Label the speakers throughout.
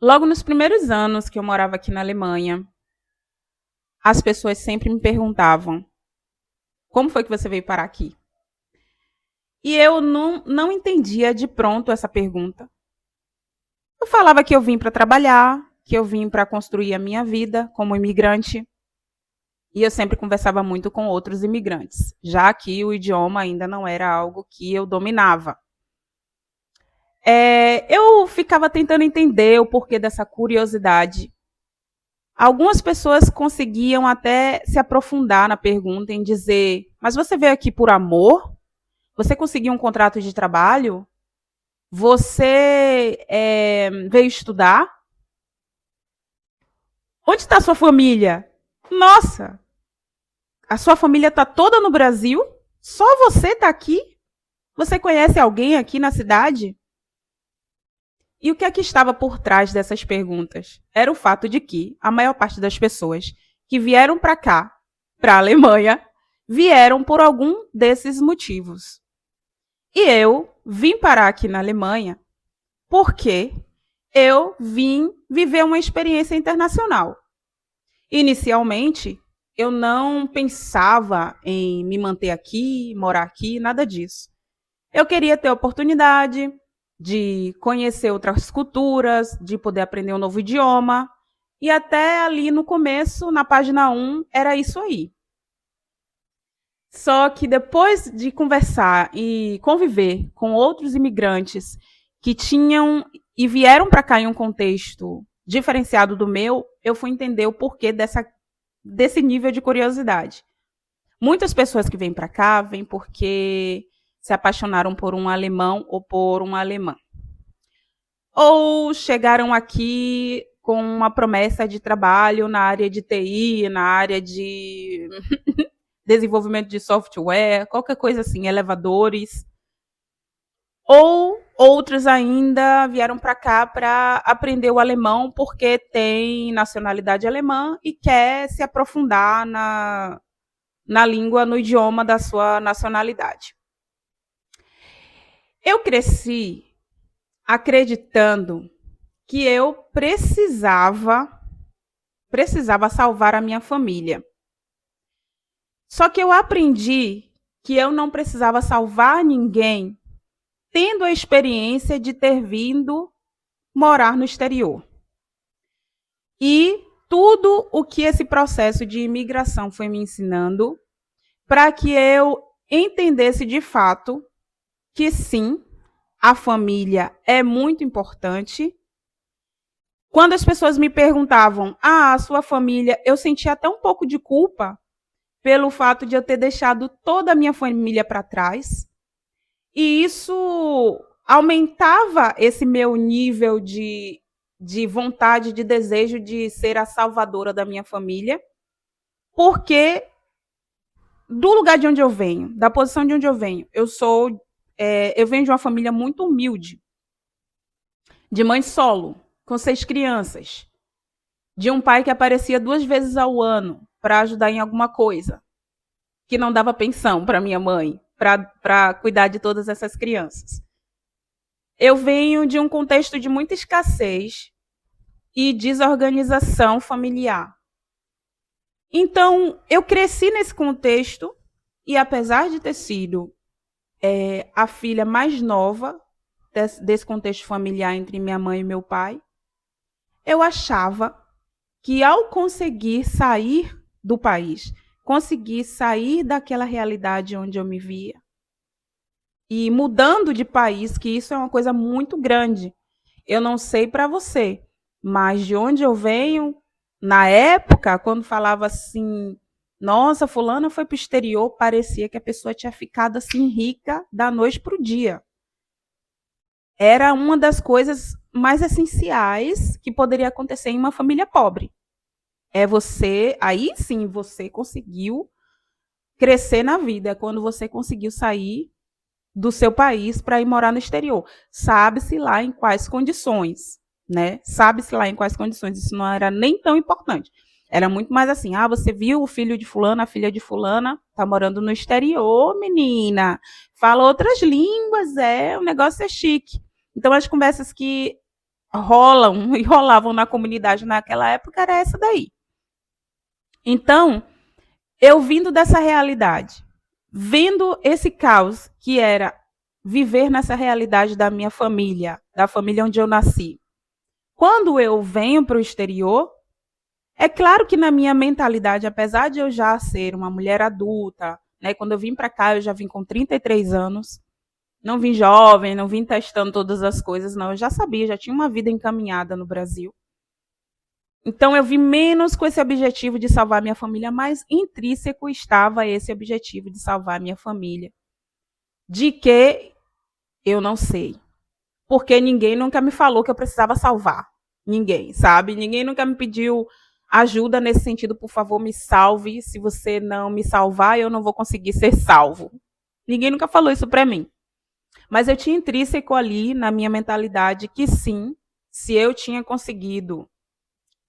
Speaker 1: Logo nos primeiros anos que eu morava aqui na Alemanha, as pessoas sempre me perguntavam: como foi que você veio parar aqui? E eu não entendia de pronto essa pergunta. Eu falava que eu vim para trabalhar, que eu vim para construir a minha vida como imigrante. E eu sempre conversava muito com outros imigrantes, já que o idioma ainda não era algo que eu dominava. Eu ficava tentando entender o porquê dessa curiosidade. Algumas pessoas conseguiam até se aprofundar na pergunta em dizer: mas você veio aqui por amor? Você conseguiu um contrato de trabalho? Você veio estudar? Onde está a sua família? Nossa, a sua família está toda no Brasil? Só você está aqui? Você conhece alguém aqui na cidade? E o que é que estava por trás dessas perguntas? Era o fato de que a maior parte das pessoas que vieram para cá, para a Alemanha, vieram por algum desses motivos. E eu vim parar aqui na Alemanha porque eu vim viver uma experiência internacional. Inicialmente, eu não pensava em me manter aqui, morar aqui, nada disso. Eu queria ter a oportunidade de conhecer outras culturas, de poder aprender um novo idioma. E até ali no começo, na página 1, era isso aí. Só que depois de conversar e conviver com outros imigrantes que tinham e vieram para cá em um contexto diferenciado do meu, eu fui entender o porquê desse nível de curiosidade. Muitas pessoas que vêm para cá vêm porque se apaixonaram por um alemão ou por uma alemã. Ou chegaram aqui com uma promessa de trabalho na área de TI, na área de desenvolvimento de software, qualquer coisa assim, elevadores. Ou outros ainda vieram para cá para aprender o alemão porque tem nacionalidade alemã e quer se aprofundar na língua, no idioma da sua nacionalidade. Eu cresci acreditando que eu precisava salvar a minha família. Só que eu aprendi que eu não precisava salvar ninguém tendo a experiência de ter vindo morar no exterior. E tudo o que esse processo de imigração foi me ensinando para que eu entendesse de fato que sim, a família é muito importante. Quando as pessoas me perguntavam: a sua família, eu sentia até um pouco de culpa pelo fato de eu ter deixado toda a minha família para trás. E isso aumentava esse meu nível de vontade, de desejo de ser a salvadora da minha família, porque do lugar de onde eu venho, da posição de onde eu venho, eu venho de uma família muito humilde, de mãe solo, com 6 crianças, de um pai que aparecia 2 vezes ao ano para ajudar em alguma coisa, que não dava pensão para minha mãe, para cuidar de todas essas crianças. Eu venho de um contexto de muita escassez e desorganização familiar. Então, eu cresci nesse contexto e, apesar de ter sido a filha mais nova desse contexto familiar entre minha mãe e meu pai, eu achava que ao conseguir sair do país, conseguir sair daquela realidade onde eu me via, e mudando de país, que isso é uma coisa muito grande. Eu não sei para você, mas de onde eu venho, na época, quando falava assim, nossa, fulana foi para o exterior, parecia que a pessoa tinha ficado assim rica da noite para o dia. Era uma das coisas mais essenciais que poderia acontecer em uma família pobre. Aí sim, você conseguiu crescer na vida, é quando você conseguiu sair do seu país para ir morar no exterior. Sabe-se lá em quais condições, né? Sabe-se lá em quais condições. Isso não era nem tão importante. Era muito mais assim, você viu o filho de fulana, a filha de fulana, tá morando no exterior, menina. Fala outras línguas, o negócio é chique. Então, as conversas que rolam e rolavam na comunidade naquela época era essa daí. Então, eu vindo dessa realidade, vendo esse caos que era viver nessa realidade da minha família, da família onde eu nasci. Quando eu venho para o exterior, é claro que na minha mentalidade, apesar de eu já ser uma mulher adulta, né, quando eu vim para cá, eu já vim com 33 anos, não vim jovem, não vim testando todas as coisas, não. Eu já sabia, já tinha uma vida encaminhada no Brasil. Então eu vim menos com esse objetivo de salvar minha família, mas intrínseco estava esse objetivo de salvar minha família. De que eu não sei. Porque ninguém nunca me falou que eu precisava salvar. Ninguém, sabe? Ninguém nunca me pediu ajuda nesse sentido, por favor, me salve. Se você não me salvar, eu não vou conseguir ser salvo. Ninguém nunca falou isso para mim. Mas eu tinha intrínseco ali na minha mentalidade que sim, se eu tinha conseguido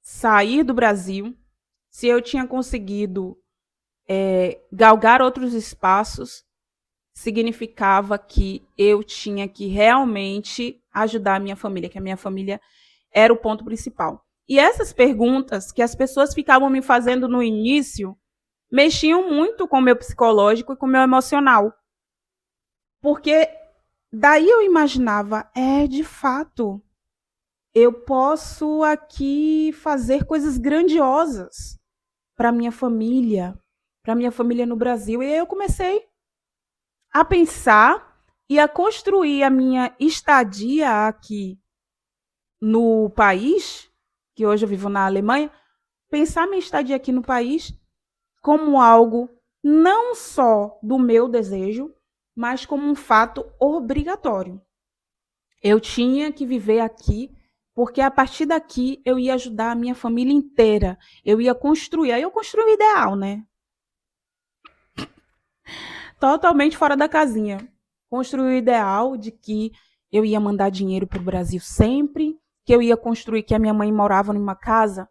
Speaker 1: sair do Brasil, se eu tinha conseguido galgar outros espaços, significava que eu tinha que realmente ajudar a minha família, que a minha família era o ponto principal. E essas perguntas que as pessoas ficavam me fazendo no início mexiam muito com o meu psicológico e com o meu emocional. Porque daí eu imaginava, de fato, eu posso aqui fazer coisas grandiosas para minha família no Brasil. E aí eu comecei a pensar e a construir a minha estadia aqui no país, que hoje eu vivo na Alemanha, pensar minha estadia aqui no país como algo não só do meu desejo, mas como um fato obrigatório. Eu tinha que viver aqui, porque a partir daqui eu ia ajudar a minha família inteira. Eu ia construir. Aí eu construí o ideal, né? Totalmente fora da casinha. Construir o ideal de que eu ia mandar dinheiro para o Brasil sempre, que eu ia construir que a minha mãe morava numa casa,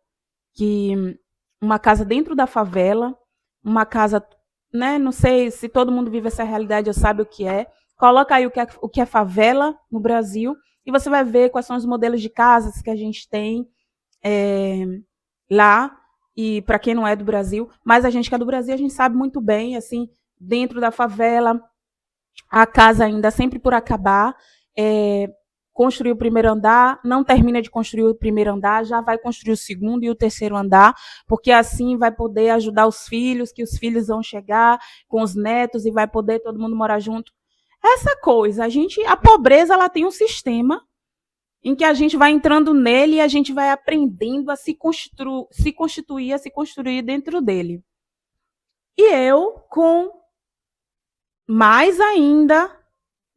Speaker 1: uma casa dentro da favela, uma casa, né? Não sei se todo mundo vive essa realidade, ou sabe o que é. Coloca aí o que é favela no Brasil e você vai ver quais são os modelos de casas que a gente tem lá. E para quem não é do Brasil, mas a gente que é do Brasil, a gente sabe muito bem, assim, dentro da favela, a casa ainda sempre por acabar, construir o primeiro andar, não termina de construir o primeiro andar, já vai construir o segundo e o terceiro andar, porque assim vai poder ajudar os filhos, que os filhos vão chegar com os netos e vai poder todo mundo morar junto. Essa coisa, a pobreza, ela tem um sistema em que a gente vai entrando nele e a gente vai aprendendo a se constituir, a se construir dentro dele. E eu, com mais ainda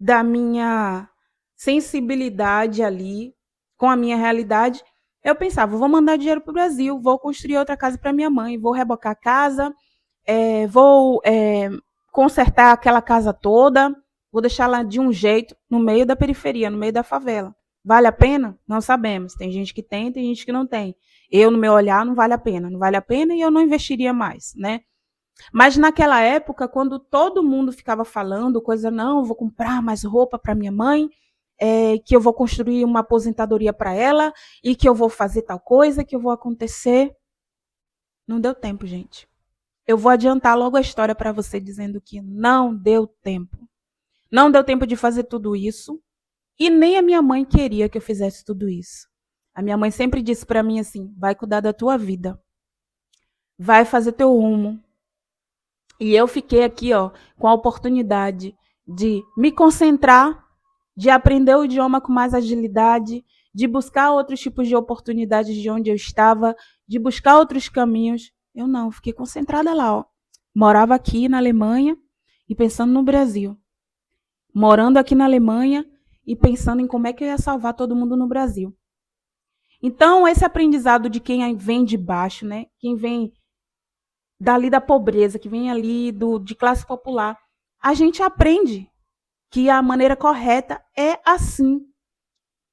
Speaker 1: da minha sensibilidade ali, com a minha realidade, eu pensava, vou mandar dinheiro para o Brasil, vou construir outra casa para minha mãe, vou rebocar a casa, vou consertar aquela casa toda, vou deixá-la de um jeito, no meio da periferia, no meio da favela. Vale a pena? Não sabemos. Tem gente que tem gente que não tem. Eu, no meu olhar, não vale a pena. Não vale a pena e eu não investiria mais, né? Mas naquela época, quando todo mundo ficava falando coisa, não, eu vou comprar mais roupa para minha mãe, que eu vou construir uma aposentadoria para ela e que eu vou fazer tal coisa, que eu vou acontecer. Não deu tempo, gente. Eu vou adiantar logo a história para você dizendo que não deu tempo. Não deu tempo de fazer tudo isso e nem a minha mãe queria que eu fizesse tudo isso. A minha mãe sempre disse para mim assim, vai cuidar da tua vida. Vai fazer teu rumo. E eu fiquei aqui, com a oportunidade de me concentrar, de aprender o idioma com mais agilidade, de buscar outros tipos de oportunidades de onde eu estava, de buscar outros caminhos. Eu não, fiquei concentrada lá, Morava aqui na Alemanha e pensando no Brasil. Morando aqui na Alemanha e pensando em como é que eu ia salvar todo mundo no Brasil. Então, esse aprendizado de quem vem de baixo, né? Quem vem dali da pobreza, que vem ali de classe popular, a gente aprende que a maneira correta é assim.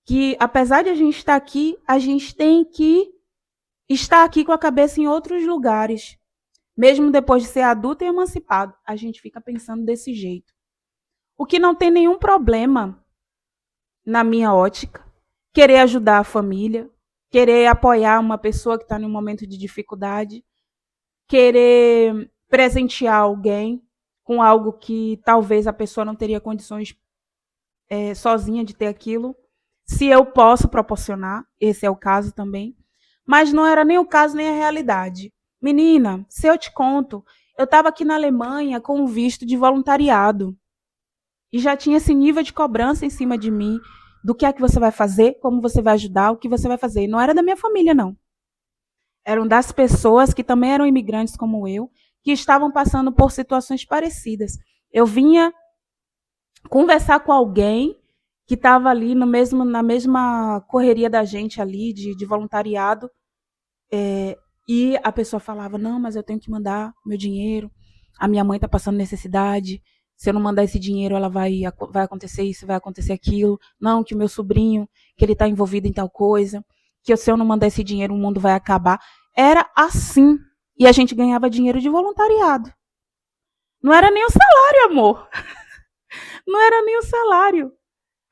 Speaker 1: Que apesar de a gente estar aqui, a gente tem que estar aqui com a cabeça em outros lugares. Mesmo depois de ser adulto e emancipado, a gente fica pensando desse jeito. O que não tem nenhum problema, na minha ótica, querer ajudar a família, querer apoiar uma pessoa que está num momento de dificuldade, querer presentear alguém com algo que talvez a pessoa não teria condições sozinha de ter aquilo. Se eu posso proporcionar, esse é o caso também. Mas não era nem o caso nem a realidade. Menina, se eu te conto, eu estava aqui na Alemanha com um visto de voluntariado. E já tinha esse nível de cobrança em cima de mim, do que é que você vai fazer, como você vai ajudar, o que você vai fazer. Não era da minha família, não. Eram das pessoas que também eram imigrantes como eu, que estavam passando por situações parecidas. Eu vinha conversar com alguém que estava ali no mesmo, na mesma correria da gente ali, de voluntariado, e a pessoa falava, não, mas eu tenho que mandar meu dinheiro, a minha mãe está passando necessidade, se eu não mandar esse dinheiro, ela vai acontecer isso, vai acontecer aquilo, não, que o meu sobrinho, que ele está envolvido em tal coisa, que se eu não mandar esse dinheiro, o mundo vai acabar. Era assim. E a gente ganhava dinheiro de voluntariado. Não era nem o salário, amor. Não era nem o salário.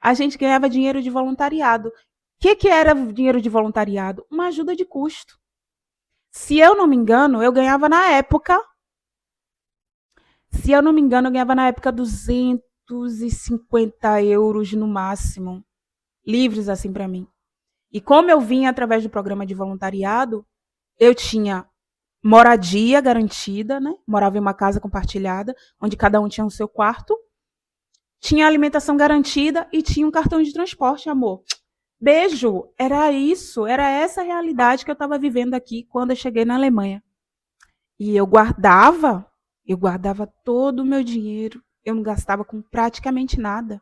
Speaker 1: A gente ganhava dinheiro de voluntariado. O que era dinheiro de voluntariado? Uma ajuda de custo. Se eu não me engano, eu ganhava na época. Se eu não me engano, eu ganhava na época 250 euros no máximo. Livres assim para mim. E como eu vinha através do programa de voluntariado, eu tinha moradia garantida, né? Morava em uma casa compartilhada, onde cada um tinha o seu quarto. Tinha alimentação garantida e tinha um cartão de transporte, amor. Beijo. Era isso, era essa a realidade que eu estava vivendo aqui quando eu cheguei na Alemanha. E eu guardava todo o meu dinheiro. Eu não gastava com praticamente nada.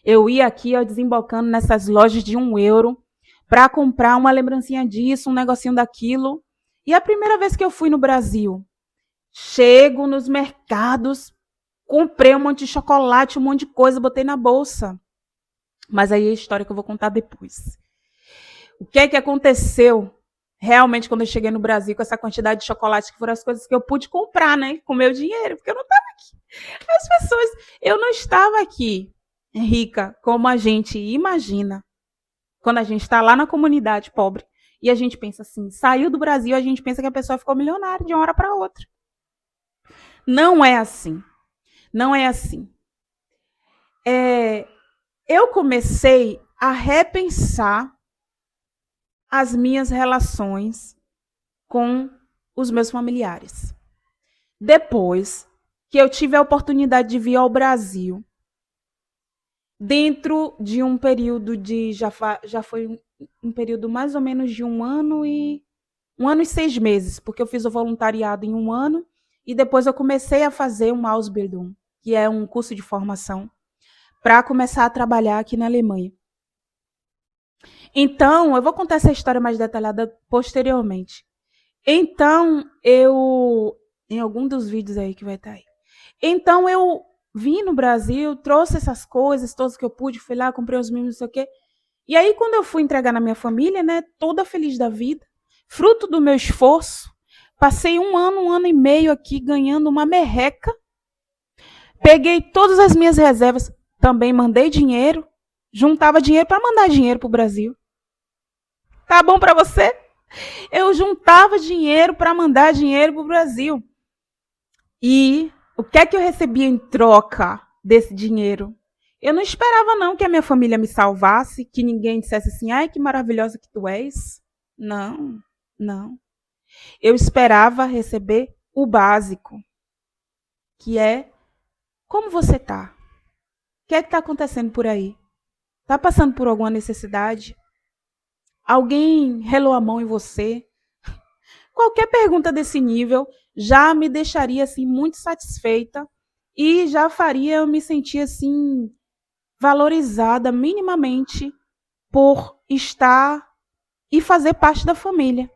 Speaker 1: Eu ia aqui, ó, desembocando nessas lojas de €1 para comprar uma lembrancinha disso, um negocinho daquilo. E a primeira vez que eu fui no Brasil, chego nos mercados, comprei um monte de chocolate, um monte de coisa, botei na bolsa. Mas aí é a história que eu vou contar depois. O que é que aconteceu realmente quando eu cheguei no Brasil com essa quantidade de chocolate, que foram as coisas que eu pude comprar, né? Com meu dinheiro, porque eu não estava aqui. As pessoas, eu não estava aqui rica como a gente imagina quando a gente está lá na comunidade pobre e a gente pensa assim, saiu do Brasil, a gente pensa que a pessoa ficou milionária de uma hora para outra. Não é assim. Não é assim. Eu comecei a repensar as minhas relações com os meus familiares. Depois que eu tive a oportunidade de vir ao Brasil, dentro de um período de já foi um período mais ou menos de 1 ano e 6 meses, porque eu fiz o voluntariado em 1 ano e depois eu comecei a fazer um Ausbildung, que é um curso de formação, para começar a trabalhar aqui na Alemanha. Então, eu vou contar essa história mais detalhada posteriormente. Então, em algum dos vídeos aí que vai estar aí. Então, eu vim no Brasil, trouxe essas coisas, todas que eu pude, fui lá, comprei os mimos, não sei o quê. E aí, quando eu fui entregar na minha família, né, toda feliz da vida, fruto do meu esforço, passei 1 ano e meio aqui ganhando uma merreca, peguei todas as minhas reservas, também mandei dinheiro, juntava dinheiro para mandar dinheiro para o Brasil. Tá bom para você? Eu juntava dinheiro para mandar dinheiro para o Brasil. E o que é que eu recebia em troca desse dinheiro? Eu não esperava não que a minha família me salvasse, que ninguém dissesse assim, ai, que maravilhosa que tu és. Não, não. Eu esperava receber o básico, que é, como você tá? O que é que está acontecendo por aí? Está passando por alguma necessidade? Alguém relou a mão em você? Qualquer pergunta desse nível já me deixaria assim muito satisfeita e já faria eu me sentir assim valorizada minimamente por estar e fazer parte da família.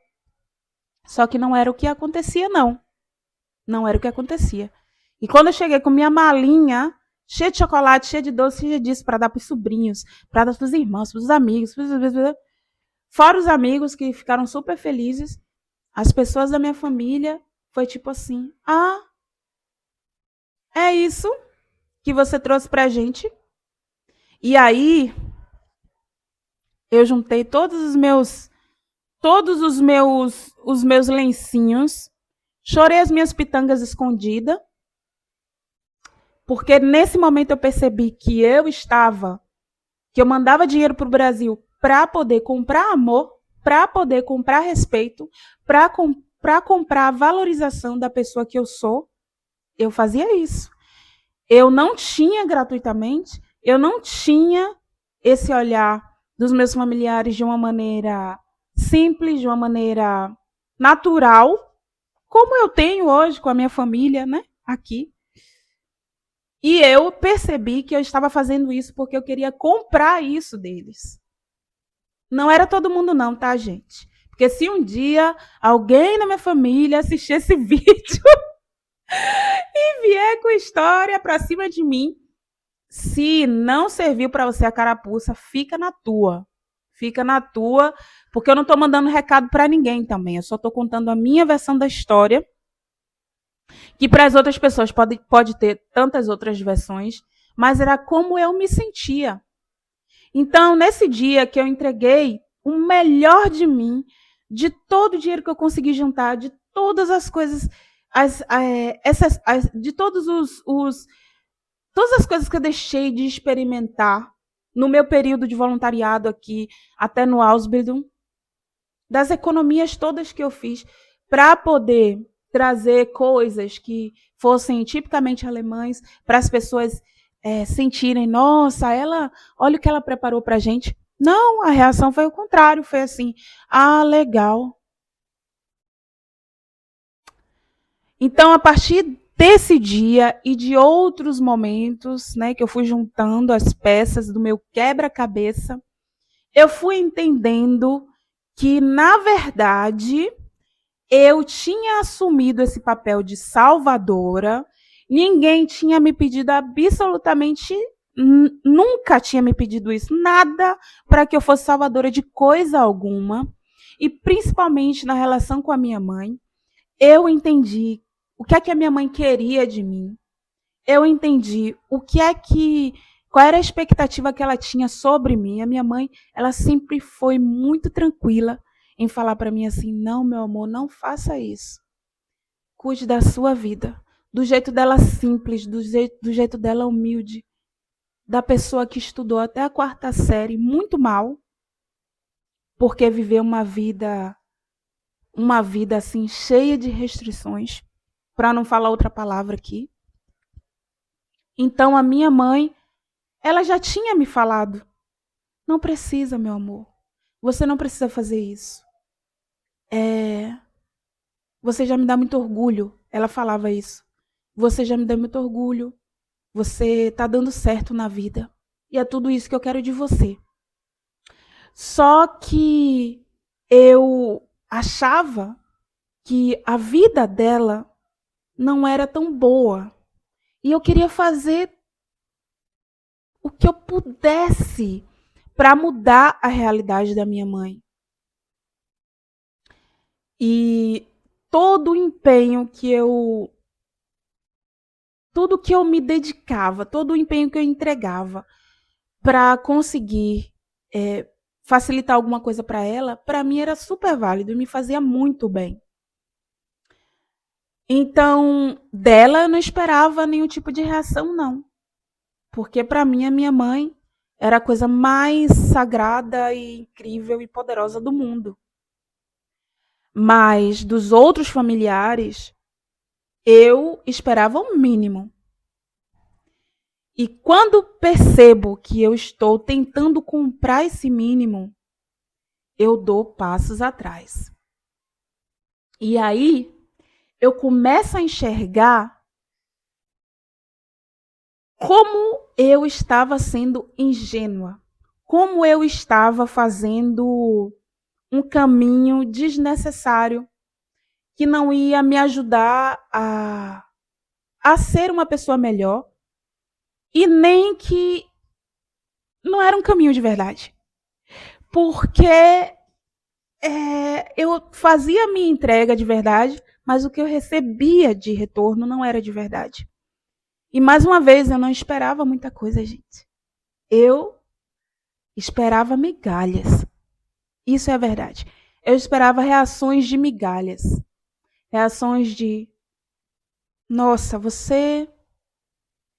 Speaker 1: Só que não era o que acontecia, não. Não era o que acontecia. E quando eu cheguei com minha malinha cheia de chocolate, cheia de doce, cheia disso para dar para os sobrinhos, para dar para os irmãos, para os amigos, fora os amigos que ficaram super felizes, as pessoas da minha família foi tipo assim, ah, é isso que você trouxe pra gente? E aí, Eu juntei todos os meus lencinhos, chorei as minhas pitangas escondidas, porque nesse momento eu percebi que eu mandava dinheiro para o Brasil para poder comprar amor, para poder comprar respeito, para comprar a valorização da pessoa que eu sou. Eu fazia isso. Eu não tinha gratuitamente, eu não tinha esse olhar dos meus familiares de uma maneira simples, de uma maneira natural, como eu tenho hoje com a minha família, né, aqui. E eu percebi que eu estava fazendo isso porque eu queria comprar isso deles. Não era todo mundo não, tá, gente? Porque se um dia alguém na minha família assistir esse vídeo e vier com história pra cima de mim, se não serviu para você a carapuça, fica na tua. Fica na tua, porque eu não estou mandando recado para ninguém também. Eu só estou contando a minha versão da história, que para as outras pessoas pode ter tantas outras versões, mas era como eu me sentia. Então, nesse dia que eu entreguei o melhor de mim, de todo o dinheiro que eu consegui juntar, de todas as coisas, de todas as coisas que eu deixei de experimentar no meu período de voluntariado aqui, até no Ausbildung, das economias todas que eu fiz para poder trazer coisas que fossem tipicamente alemães, para as pessoas sentirem, nossa, olha o que ela preparou para a gente. Não, a reação foi o contrário, foi assim, ah, legal. Então, a partir desse dia e de outros momentos, né, que eu fui juntando as peças do meu quebra-cabeça, eu fui entendendo que, na verdade, eu tinha assumido esse papel de salvadora. Ninguém tinha me pedido absolutamente, nunca tinha me pedido isso, nada para que eu fosse salvadora de coisa alguma. E principalmente na relação com a minha mãe, eu entendi o que é que a minha mãe queria de mim. Eu entendi qual era a expectativa que ela tinha sobre mim. A minha mãe, ela sempre foi muito tranquila em falar para mim assim: não, meu amor, não faça isso. Cuide da sua vida. Do jeito dela simples, do jeito dela humilde. Da pessoa que estudou até a 4ª série, muito mal, porque viveu uma vida assim, cheia de restrições, para não falar outra palavra aqui. Então, a minha mãe, ela já tinha me falado: não precisa, meu amor. Você não precisa fazer isso. Você já me dá muito orgulho. Ela falava isso. Você já me dá muito orgulho. Você está dando certo na vida. E é tudo isso que eu quero de você. Só que eu achava que a vida dela não era tão boa. E eu queria fazer o que eu pudesse para mudar a realidade da minha mãe. E todo o empenho tudo que eu me dedicava, todo o empenho que eu entregava para conseguir facilitar alguma coisa para ela, para mim era super válido e me fazia muito bem. Então, dela eu não esperava nenhum tipo de reação, não. Porque para mim a minha mãe era a coisa mais sagrada e incrível e poderosa do mundo. Mas dos outros familiares, eu esperava o mínimo. E quando percebo que eu estou tentando comprar esse mínimo, eu dou passos atrás. E aí, eu começo a enxergar como eu estava sendo ingênua, como eu estava fazendo um caminho desnecessário que não ia me ajudar a ser uma pessoa melhor e nem que não era um caminho de verdade. Porque eu fazia a minha entrega de verdade, mas o que eu recebia de retorno não era de verdade. E mais uma vez, eu não esperava muita coisa, gente. Eu esperava migalhas. Isso é a verdade. Eu esperava reações de migalhas. Reações de, nossa, você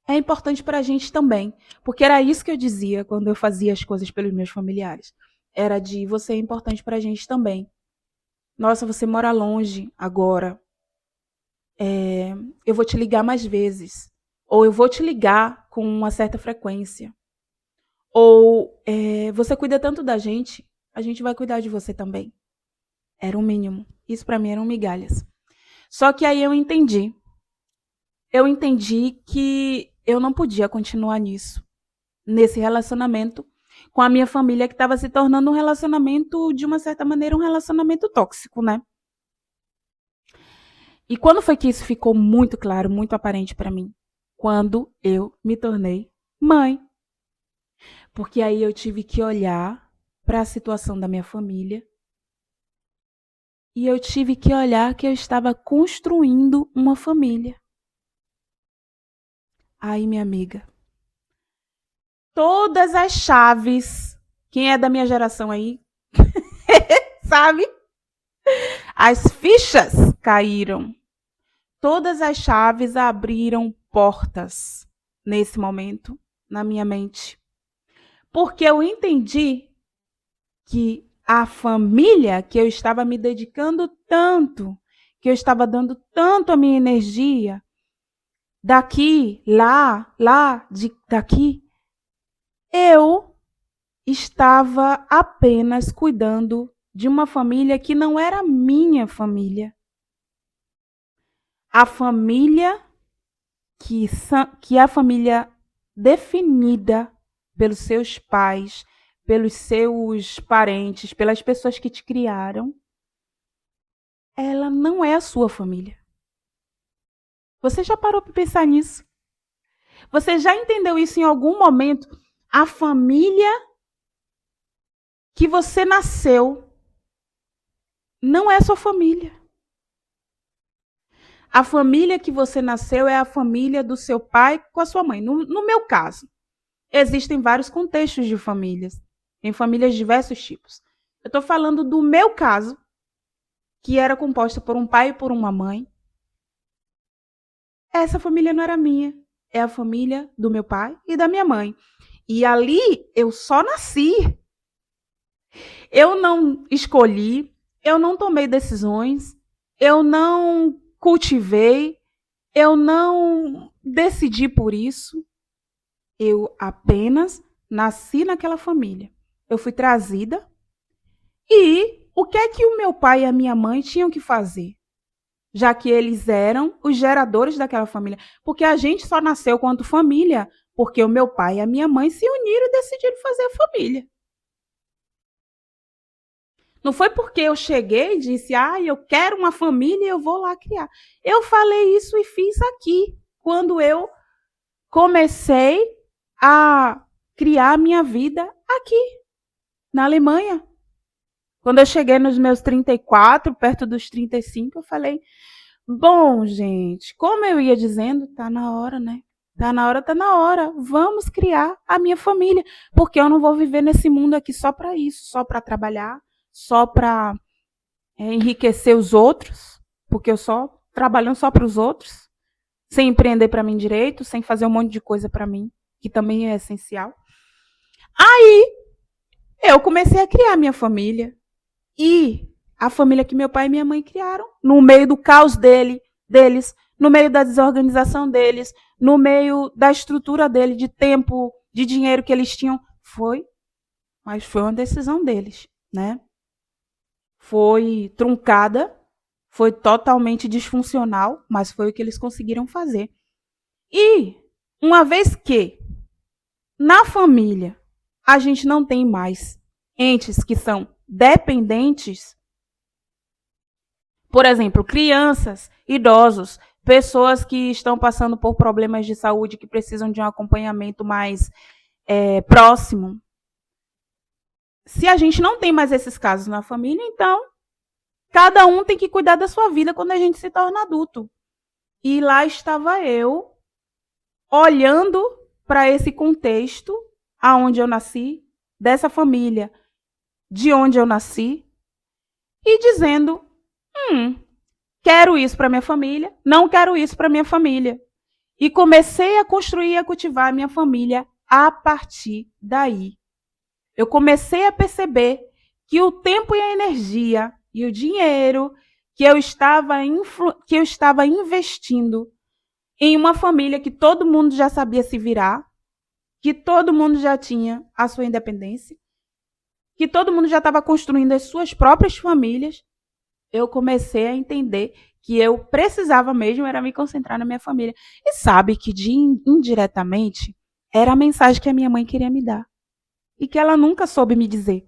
Speaker 1: é importante para a gente também. Porque era isso que eu dizia quando eu fazia as coisas pelos meus familiares. Era de, você é importante para a gente também. Nossa, você mora longe agora. Eu vou te ligar mais vezes. Ou eu vou te ligar com uma certa frequência. Ou você cuida tanto da gente, a gente vai cuidar de você também. Era o mínimo. Isso para mim eram migalhas. Só que aí eu entendi. Eu entendi que eu não podia continuar nisso, nesse relacionamento com a minha família, que estava se tornando um relacionamento, de uma certa maneira, um relacionamento tóxico, né? E quando foi que isso ficou muito claro, muito aparente para mim? Quando eu me tornei mãe. Porque aí eu tive que olhar para a situação da minha família e eu tive que olhar que eu estava construindo uma família. Aí, minha amiga, todas as chaves, quem é da minha geração aí, sabe? As fichas caíram. Todas as chaves abriram portas nesse momento na minha mente. Porque eu entendi que a família que eu estava me dedicando tanto, que eu estava dando tanto a minha energia, daqui, daqui, eu estava apenas cuidando de uma família que não era minha família. A família que é a família definida pelos seus pais, pelos seus parentes, pelas pessoas que te criaram, ela não é a sua família. Você já parou para pensar nisso? Você já entendeu isso em algum momento? A família que você nasceu não é sua família. A família que você nasceu é a família do seu pai com a sua mãe. No meu caso, existem vários contextos de famílias. Tem famílias de diversos tipos. Eu estou falando do meu caso, que era composta por um pai e por uma mãe. Essa família não era minha. É a família do meu pai e da minha mãe. E ali eu só nasci. Eu não escolhi, eu não tomei decisões, eu não cultivei, eu não decidi por isso. Eu apenas nasci naquela família. Eu fui trazida e o que é que o meu pai e a minha mãe tinham que fazer? Já que eles eram os geradores daquela família. Porque a gente só nasceu quanto família porque o meu pai e a minha mãe se uniram e decidiram fazer a família. Não foi porque eu cheguei e disse, eu quero uma família e eu vou lá criar. Eu falei isso e fiz aqui, quando eu comecei a criar a minha vida aqui, na Alemanha. Quando eu cheguei nos meus 34, perto dos 35, eu falei, bom, gente, como eu ia dizendo, tá na hora, né? Tá na hora, tá na hora. Vamos criar a minha família, porque eu não vou viver nesse mundo aqui só para isso, só para trabalhar, só para enriquecer os outros, porque eu só trabalhando só para os outros, sem empreender para mim direito, sem fazer um monte de coisa para mim, que também é essencial. Aí eu comecei a criar minha família e a família que meu pai e minha mãe criaram, no meio do caos deles, no meio da desorganização deles, no meio da estrutura dele, de tempo, de dinheiro que eles tinham, mas foi uma decisão deles, né? Foi truncada, foi totalmente disfuncional, mas foi o que eles conseguiram fazer. E, uma vez que na família a gente não tem mais entes que são dependentes, por exemplo, crianças, idosos, pessoas que estão passando por problemas de saúde, que precisam de um acompanhamento mais próximo. Se a gente não tem mais esses casos na família, então cada um tem que cuidar da sua vida quando a gente se torna adulto. E lá estava eu, olhando para esse contexto aonde eu nasci, dessa família de onde eu nasci e dizendo: quero isso para minha família, não quero isso para minha família. E comecei a construir e a cultivar a minha família a partir daí. Eu comecei a perceber que o tempo e a energia e o dinheiro que eu estava investindo em uma família que todo mundo já sabia se virar, que todo mundo já tinha a sua independência, que todo mundo já estava construindo as suas próprias famílias, eu comecei a entender que eu precisava mesmo era me concentrar na minha família. E sabe que indiretamente era a mensagem que a minha mãe queria me dar e que ela nunca soube me dizer.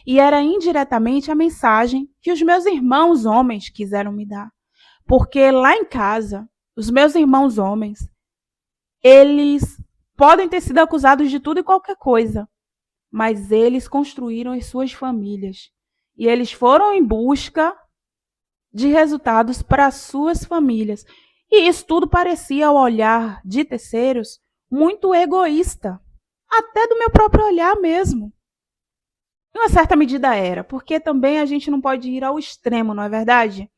Speaker 1: E era indiretamente a mensagem que os meus irmãos homens quiseram me dar. Porque lá em casa, os meus irmãos homens, eles podem ter sido acusados de tudo e qualquer coisa, mas eles construíram as suas famílias. E eles foram em busca de resultados para as suas famílias. E isso tudo parecia, ao olhar de terceiros, muito egoísta. Até do meu próprio olhar mesmo. Em uma certa medida era, porque também a gente não pode ir ao extremo, não é verdade?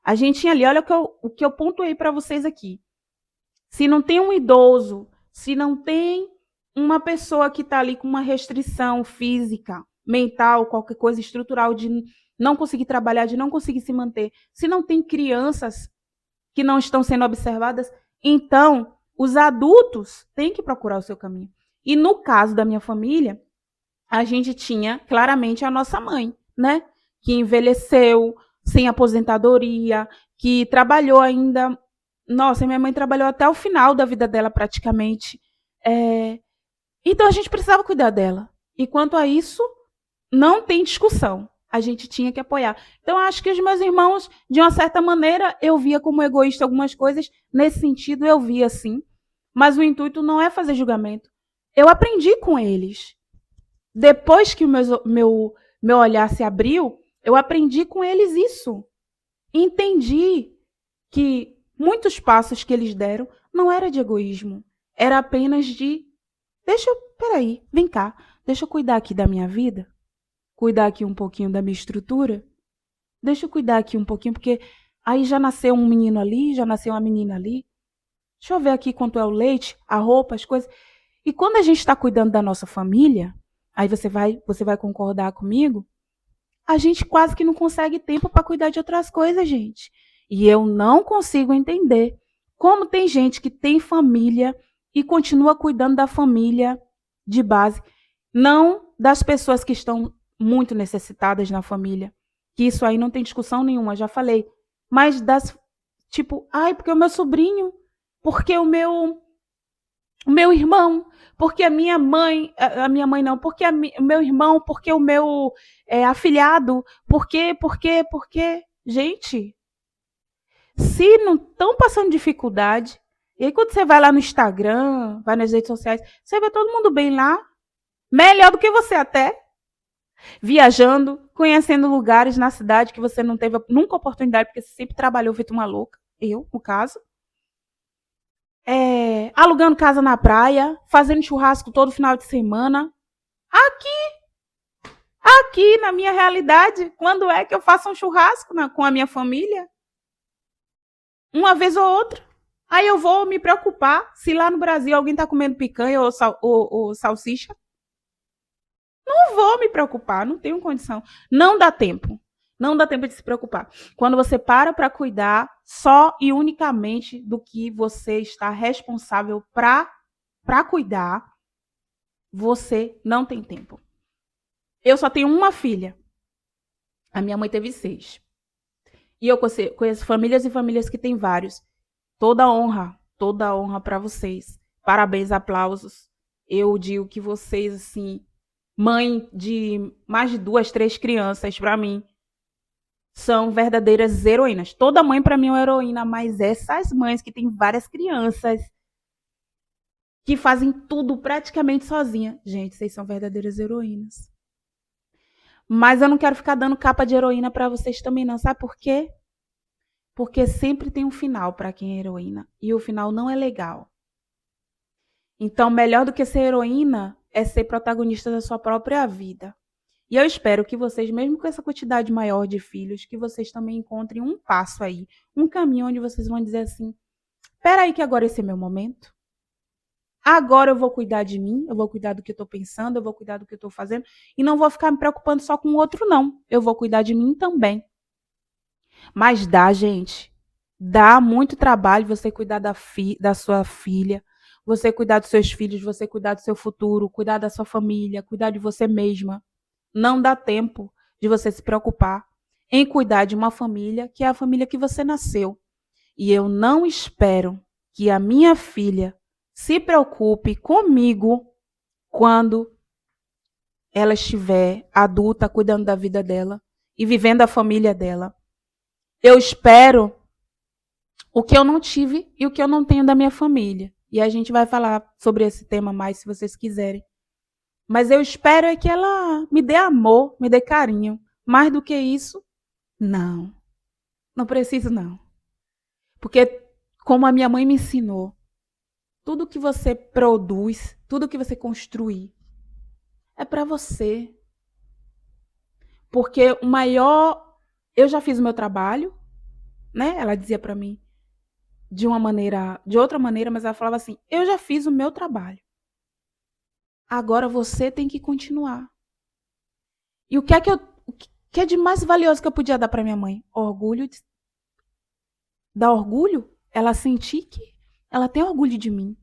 Speaker 1: A gente tinha ali, olha o que eu pontuei para vocês aqui. Se não tem um idoso, se não tem uma pessoa que está ali com uma restrição física, mental, qualquer coisa estrutural de não conseguir trabalhar, de não conseguir se manter, se não tem crianças que não estão sendo observadas, então os adultos têm que procurar o seu caminho. E no caso da minha família, a gente tinha claramente a nossa mãe, né? Que envelheceu sem aposentadoria, que trabalhou ainda. Nossa, minha mãe trabalhou até o final da vida dela praticamente. Então a gente precisava cuidar dela. E quanto a isso, não tem discussão. A gente tinha que apoiar. Então, acho que os meus irmãos, de uma certa maneira, eu via como egoísta algumas coisas. Nesse sentido, eu via sim. Mas o intuito não é fazer julgamento. Eu aprendi com eles. Depois que o meu olhar se abriu, eu aprendi com eles isso. Entendi que muitos passos que eles deram não era de egoísmo. Era apenas de, peraí, vem cá, deixa eu cuidar aqui da minha vida. Cuidar aqui um pouquinho da minha estrutura. Deixa eu cuidar aqui um pouquinho, porque aí já nasceu um menino ali, já nasceu uma menina ali. Deixa eu ver aqui quanto é o leite, a roupa, as coisas. E quando a gente está cuidando da nossa família, aí você vai concordar comigo, a gente quase que não consegue tempo para cuidar de outras coisas, gente. E eu não consigo entender como tem gente que tem família e continua cuidando da família de base, não das pessoas que estão muito necessitadas na família, que isso aí não tem discussão nenhuma, já falei, mas das, tipo, porque o meu sobrinho, porque o meu irmão, porque a minha mãe não, porque o meu irmão, porque o meu afilhado, porque, gente, se não estão passando dificuldade, e aí quando você vai lá no Instagram, vai nas redes sociais, você vê todo mundo bem lá, melhor do que você até, viajando, conhecendo lugares na cidade que você não teve nunca oportunidade, porque você sempre trabalhou feito uma louca, eu, no caso. Alugando casa na praia, fazendo churrasco todo final de semana. Aqui na minha realidade, quando é que eu faço um churrasco com a minha família? Uma vez ou outra. Aí eu vou me preocupar se lá no Brasil alguém está comendo picanha ou salsicha. Não vou me preocupar, não tenho condição. Não dá tempo. Não dá tempo de se preocupar. Quando você para cuidar só e unicamente do que você está responsável para cuidar, você não tem tempo. Eu só tenho uma filha. A minha mãe teve 6. E eu conheço famílias e famílias que têm vários. Toda honra para vocês. Parabéns, aplausos. Eu digo que vocês, assim, mãe de mais de 2, 3 crianças, para mim, são verdadeiras heroínas. Toda mãe, para mim, é uma heroína, mas essas mães que têm várias crianças, que fazem tudo praticamente sozinha, gente, vocês são verdadeiras heroínas. Mas eu não quero ficar dando capa de heroína para vocês também, não. Sabe por quê? Porque sempre tem um final para quem é heroína. E o final não é legal. Então, melhor do que ser heroína é ser protagonista da sua própria vida. E eu espero que vocês, mesmo com essa quantidade maior de filhos, que vocês também encontrem um passo aí, um caminho onde vocês vão dizer assim, espera aí que agora esse é meu momento. Agora eu vou cuidar de mim, eu vou cuidar do que eu estou pensando, eu vou cuidar do que eu estou fazendo, e não vou ficar me preocupando só com o outro, não. Eu vou cuidar de mim também. Mas dá, gente. Dá muito trabalho você cuidar da sua filha, você cuidar dos seus filhos, você cuidar do seu futuro, cuidar da sua família, cuidar de você mesma. Não dá tempo de você se preocupar em cuidar de uma família que é a família que você nasceu. E eu não espero que a minha filha se preocupe comigo quando ela estiver adulta, cuidando da vida dela e vivendo a família dela. Eu espero o que eu não tive e o que eu não tenho da minha família. E a gente vai falar sobre esse tema mais, se vocês quiserem. Mas eu espero é que ela me dê amor, me dê carinho. Mais do que isso, não. Não preciso, não. Porque, como a minha mãe me ensinou, tudo que você produz, tudo que você construir, é para você. Porque o maior... Eu já fiz o meu trabalho, né? Ela dizia para mim de outra maneira, mas ela falava assim: eu já fiz o meu trabalho. Agora você tem que continuar. E o que é de mais valioso que eu podia dar para minha mãe? Orgulho. Dar orgulho? Ela sentir que ela tem orgulho de mim.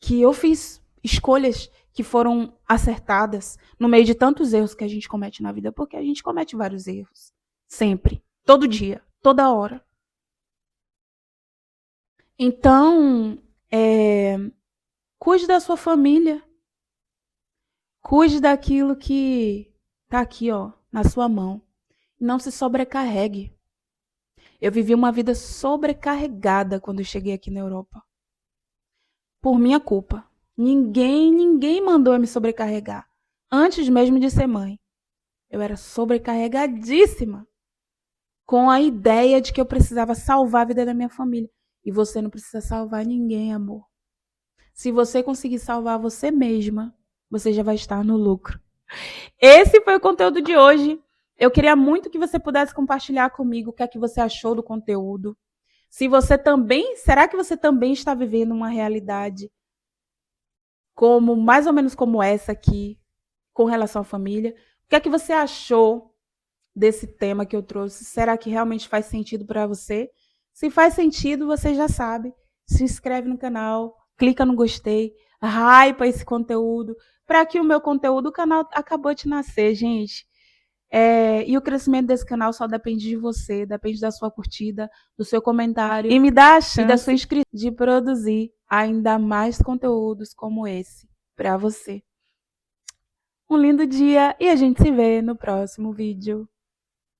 Speaker 1: Que eu fiz escolhas que foram acertadas no meio de tantos erros que a gente comete na vida, porque a gente comete vários erros. Sempre. Todo dia. Toda hora. Então, cuide da sua família. Cuide daquilo que está aqui, ó, na sua mão. Não se sobrecarregue. Eu vivi uma vida sobrecarregada quando eu cheguei aqui na Europa. Por minha culpa. Ninguém mandou eu me sobrecarregar. Antes mesmo de ser mãe. Eu era sobrecarregadíssima. Com a ideia de que eu precisava salvar a vida da minha família. E você não precisa salvar ninguém, amor. Se você conseguir salvar você mesma, você já vai estar no lucro. Esse foi o conteúdo de hoje. Eu queria muito que você pudesse compartilhar comigo o que é que você achou do conteúdo. Se você também, será que você também está vivendo uma realidade como mais ou menos como essa aqui, com relação à família? O que é que você achou desse tema que eu trouxe? Será que realmente faz sentido para você? Se faz sentido, você já sabe. Se inscreve no canal, clica no gostei, hypa esse conteúdo, para que o meu conteúdo, o canal acabou de nascer, gente. E o crescimento desse canal só depende de você, depende da sua curtida, do seu comentário e me dá a chance da sua inscrição de produzir ainda mais conteúdos como esse para você. Um lindo dia e a gente se vê no próximo vídeo.